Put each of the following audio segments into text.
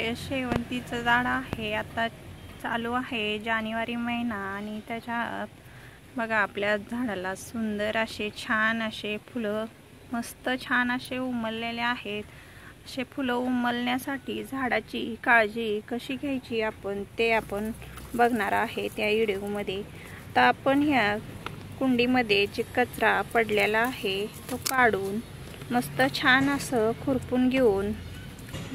आपले शेवंतीचं झाड आहे. आता चालू आहे जानेवारी महिना आणि त्याच्यात बघा आपल्या झाडाला सुंदर असे छान असे फुलं मस्त छान असे उमललेले आहेत. असे फुलं उमलण्यासाठी झाडाची काळजी कशी घ्यायची ते आपण बघणार आहे त्या व्हिडिओमध्ये. तर आपण ह्या कुंडीमध्ये जे कचरा पडलेला आहे तो काढून मस्त छान असं खुरपून घेऊन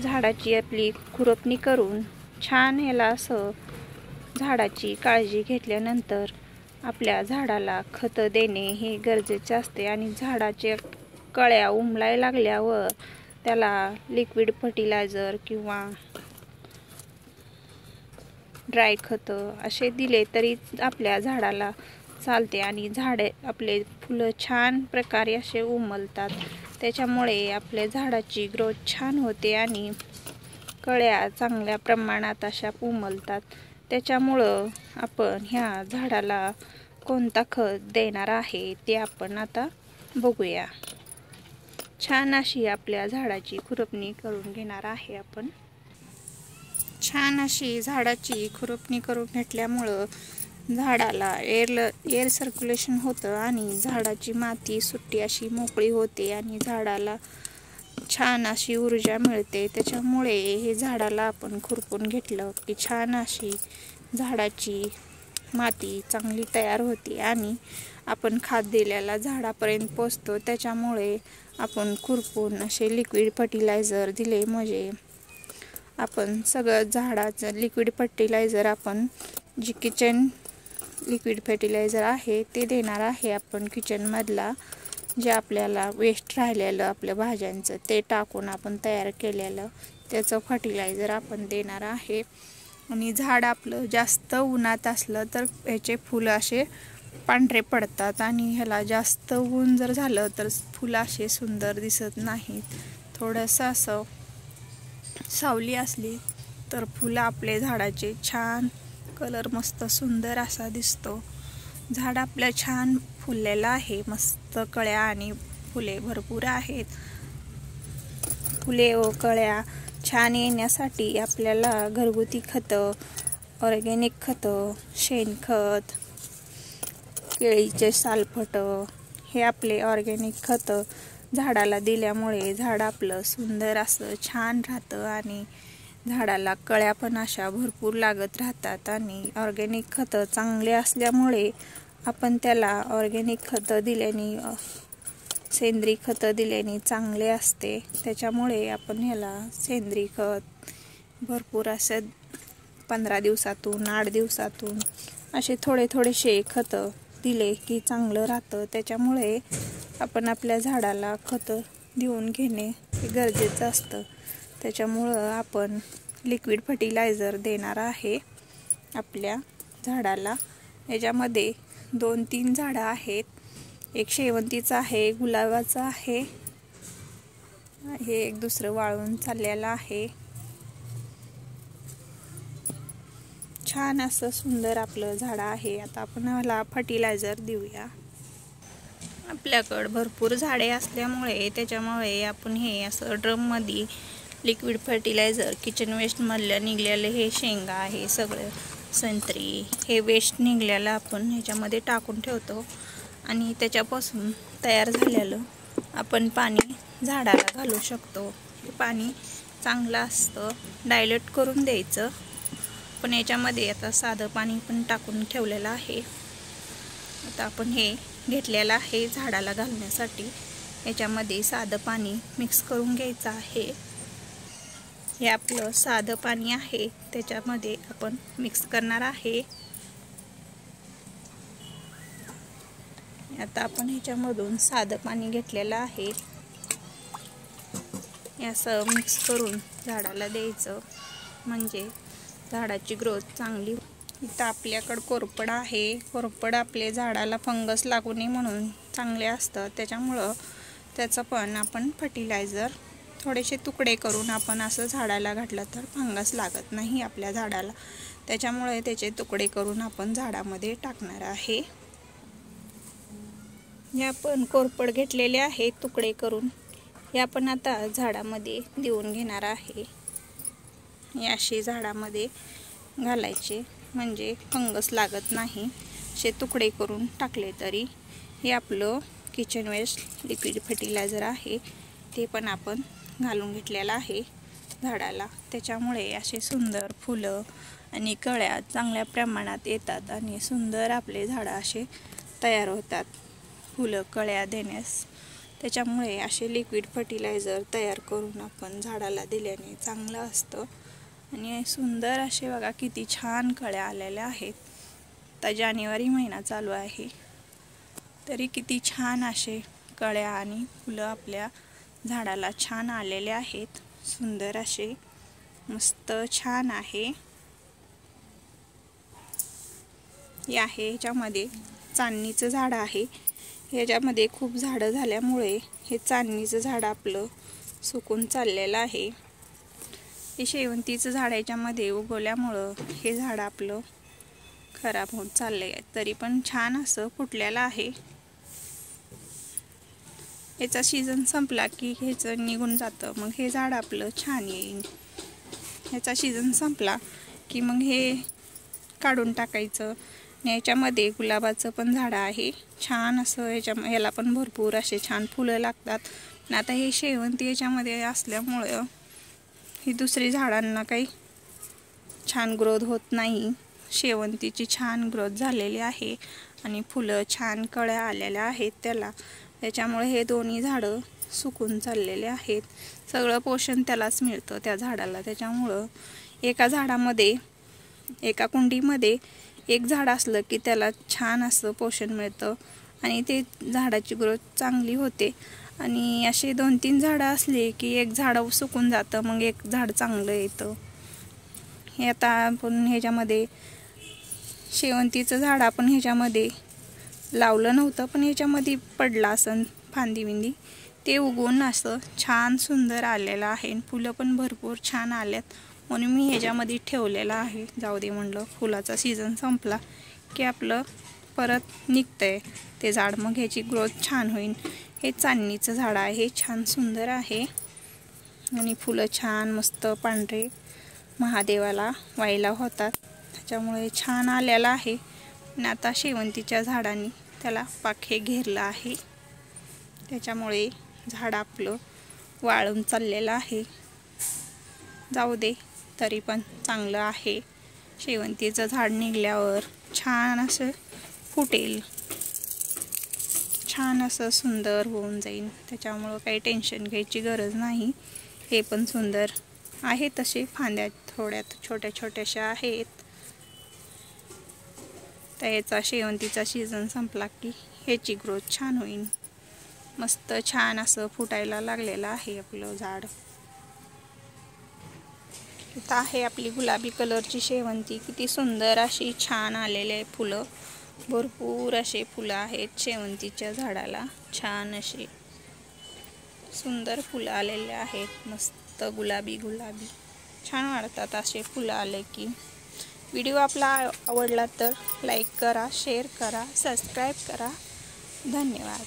झाडाची आपली खुरपणी करून छान ह्याला असं झाडाची काळजी घेतल्यानंतर आपल्या झाडाला खत देणे हे गरजेचे असते. आणि झाडाच्या कळ्या उमलायला लागल्यावर त्याला लिक्विड फर्टिलायझर किंवा ड्राय खत असे दिले तरी आपल्या झाडाला चालते आणि झाडे आपले फुलं छान प्रकारे असे उमलतात. त्याच्यामुळे आपल्या झाडाची ग्रोथ छान होते आणि कळ्या चांगल्या प्रमाणात अशा उमलतात. त्याच्यामुळं आपण ह्या झाडाला कोणता खत देणार आहे ते आपण आता बघूया. छान अशी आपल्या झाडाची खुरपणी करून घेणार आहे आपण. छान अशी झाडाची खुरपणी करून घेतल्यामुळं झाडाला एअर सर्क्युलेशन होतं आणि झाडाची माती सुट्टी अशी मोकळी होते आणि झाडाला छान अशी ऊर्जा मिळते. त्याच्यामुळे हे झाडाला आपण खुरपून घेतलं की छान अशी झाडाची माती चांगली तयार होते आणि आपण खाद दिलेला झाडापर्यंत पोचतो. त्याच्यामुळे आपण खुरपून असे लिक्विड फर्टिलायझर दिले म्हणजे आपण सगळं झाडाचं लिक्विड फर्टिलायझर आपण जे किचन लिक्विड फर्टिलायझर आहे ते देणार आहे आपण किचनमधला जे आपल्याला वेस्ट राहिलेलं आपल्या भाज्यांचं ते टाकून आपण तयार केलेलं त्याचं फर्टिलायझर आपण देणार आहे. आणि झाड आपलं जास्त उन्हात असलं तर याचे फुलं असे पांढरे पडतात आणि ह्याला जास्त ऊन जर झालं तर फुलं असे सुंदर दिसत नाहीत. थोडंसं असं सावली असली तर फुलं आपले झाडाचे छान कलर मस्त सुंदर असा दिसतो. झाड आपलं छान फुललेलं आहे. मस्त कळ्या आणि फुले भरपूर आहेत. फुले व कळ्या छान येण्यासाठी आपल्याला घरगुती खतं, ऑर्गॅनिक खतं, शेणखत, केळीचे सालफट हे आपले ऑर्गॅनिक खतं झाडाला दिल्यामुळे झाड आपलं सुंदर असं छान राहतं आणि झाडाला कळ्या पण अशा भरपूर लागत राहतात. आणि ऑर्गॅनिक खतं चांगले असल्यामुळे आपण त्याला ऑर्गॅनिक खतं दिल्याने सेंद्रिय खतं दिल्याने चांगले असते. त्याच्यामुळे आपण ह्याला सेंद्रिय खत भरपूर असं 15 दिवसातून 8 दिवसातून असे थोडेसे खतं दिले की चांगलं राहतं. त्याच्यामुळे आपण आपल्या झाडाला खतं देऊन घेणे हे गरजेचं असतं. त्याच्यामुळं आपण लिक्विड फर्टिलायझर देणार आहे आपल्या झाडाला. याच्यामध्ये 2-3 झाडं आहेत. एक शेवंतीचं आहे, गुलाबाचं आहे, हे एक दुसरं वाळून चाललेलं आहे. छान असं सुंदर आपलं झाड आहे. आता आपण ह्याला फर्टिलायझर देऊया. आपल्याकडं भरपूर झाडे असल्यामुळे त्याच्यामुळे आपण हे असं ड्रममध्ये लिक्विड फर्टिलायझर किचन वेस्टमधलं निघलेलं हे शेंगा हे सगळं संत्री हे वेस्ट निघलेलं आपण ह्याच्यामध्ये टाकून ठेवतो आणि त्याच्यापासून तयार झालेलं आपण पाणी झाडाला घालू शकतो. हे पाणी चांगलं असतं, डायल्यूट करून द्यायचं. पण याच्यामध्ये आता साधं पाणी पण टाकून ठेवलेलं आहे. आता आपण हे घेतलेलं आहे झाडाला घालण्यासाठी. याच्यामध्ये साधं पाणी मिक्स करून घ्यायचं आहे. हे आपलं साधं पाणी आहे त्याच्यामध्ये आपण मिक्स करणार आहे. आता आपण ह्याच्यामधून साधं पाणी घेतलेलं आहे. असं मिक्स करून झाडाला द्यायचं म्हणजे झाडाची ग्रोथ चांगली. इथं आपल्याकडं कोरपड आहे. कोरपड आपले झाडाला फंगस लागू नये म्हणून चांगले असतं. त्याच्यामुळं त्याचं पण आपण फर्टिलायझर थोडेसे तुकडे करून आपण असं झाडाला घातलं तर फंगस लागत नाही आपल्या झाडाला. त्याच्यामुळे त्याचे तुकडे करून आपण झाडामध्ये टाकणार आहे. हे आपण कोरपड घेतलेले आहे तुकडे करून. हे आपण आता झाडामध्ये देऊन घेणार आहे. हे अशी झाडामध्ये घालायचे, म्हणजे फंगस लागत नाही. असे तुकडे करून टाकले तरी हे आपलं किचन वेस्ट लिक्विड फर्टिलायझर आहे, ते पण आपण घालून घेतलेलं आहे झाडाला. त्याच्यामुळे असे सुंदर फुलं आणि कळ्या चांगल्या प्रमाणात येतात आणि सुंदर आपले झाडं असे तयार होतात फुलं कळ्या देण्यास. त्याच्यामुळे असे लिक्विड फर्टिलायझर तयार करून आपण झाडाला दिल्याने चांगलं असतं. आणि सुंदर असे बघा किती छान कळ्या आलेल्या आहेत. आता जानेवारी महिना चालू आहे तरी किती छान असे कळ्या आणि फुलं आपल्या झाडाला छान आलेले आहेत. सुंदर असे मस्त छान आहे. हे आहे ह्याच्यामध्ये चांदणीचं झाड आहे. ह्याच्यामध्ये खूप झाडं झाल्यामुळे हे चांदणीचं झाड आपलं सुकून चाललेलं आहे. हे शेवंतीचं झाड ह्याच्यामध्ये उगवल्यामुळं हे झाड आपलं खराब होत चाललंय, तरी पण छान असं फुटलेलं आहे. याचा सीझन संपला की ह्याचं निघून जातं, मग हे झाड आपलं छान येईल. ह्याचा सीझन संपला की मग हे काढून टाकायचं. याच्यामध्ये गुलाबाचं पण झाड आहे छान असं, ह्याला पण भरपूर असे छान फुलं लागतात. पण आता हे शेवंती याच्यामध्ये असल्यामुळं ही दुसरी झाडांना काही छान ग्रोथ होत नाही. शेवंतीची छान ग्रोथ झालेली आहे आणि फुलं छान कळ्या आलेल्या आहेत त्याला. त्याच्यामुळे हे दोन्ही झाडं सुकून चाललेले आहेत. सगळं पोषण त्यालाच मिळतं त्या झाडाला. त्याच्यामुळं एका झाडामध्ये एका कुंडीमध्ये एक झाड असलं की त्याला छान असं पोषण मिळतं आणि ते झाडाची ग्रोथ चांगली होते. आणि असे 2-3 झाडं असले की एक झाड सुकून जातं, मग एक झाड चांगलं येतं. हे आता आपण ह्याच्यामध्ये शेवंतीचं झाड आपण ह्याच्यामध्ये लावलं नव्हतं, पण ह्याच्यामध्ये पडलं असं फांदी ते उगवून असं छान सुंदर आलेलं आहे. फुलं पण भरपूर छान आल्यात म्हणून मी ह्याच्यामध्ये ठेवलेलं आहे. जाऊ दे म्हणलं, फुलाचा सीझन संपला की आपलं परत निघतंय ते झाड, मग ह्याची ग्रोथ छान होईल. हे चांदणीचं झाड आहे, छान सुंदर आहे आणि फुलं छान मस्त पांढरे महादेवाला वाहिला होतात, त्याच्यामुळे छान आलेलं आहे. आणि आता शेवंतीच्या झाडांनी त्याला पाखे घेरलं आहे, त्याच्यामुळे झाड आपलं वाळून चाललेलं आहे. जाऊ दे, तरी पण चांगलं आहे. शेवंतीचं झाड निघल्यावर छान असं फुटेल, छान असं सुंदर होऊन जाईल. त्याच्यामुळं काही टेन्शन घ्यायची गरज नाही. हे पण सुंदर आहे, तसे फांद्या थोड्या छोट्याशा आहेत. तर याचा शेवंतीचा सीझन संपला की ह्याची ग्रोथ छान होईल. मस्त छान असं फुटायला लागलेलं आहे आपलं झाड. इथं आहे आपली गुलाबी कलरची शेवंती, किती सुंदर अशी छान आलेले फुलं. भरपूर असे फुलं आहेत शेवंतीच्या झाडाला, छान असे सुंदर फुलं आलेले आहेत. मस्त गुलाबी छान वाटतात असे फुलं आले की. व्हिडिओ आपला आवडला तर लाईक करा, शेअर करा, सबस्क्राईब करा. धन्यवाद.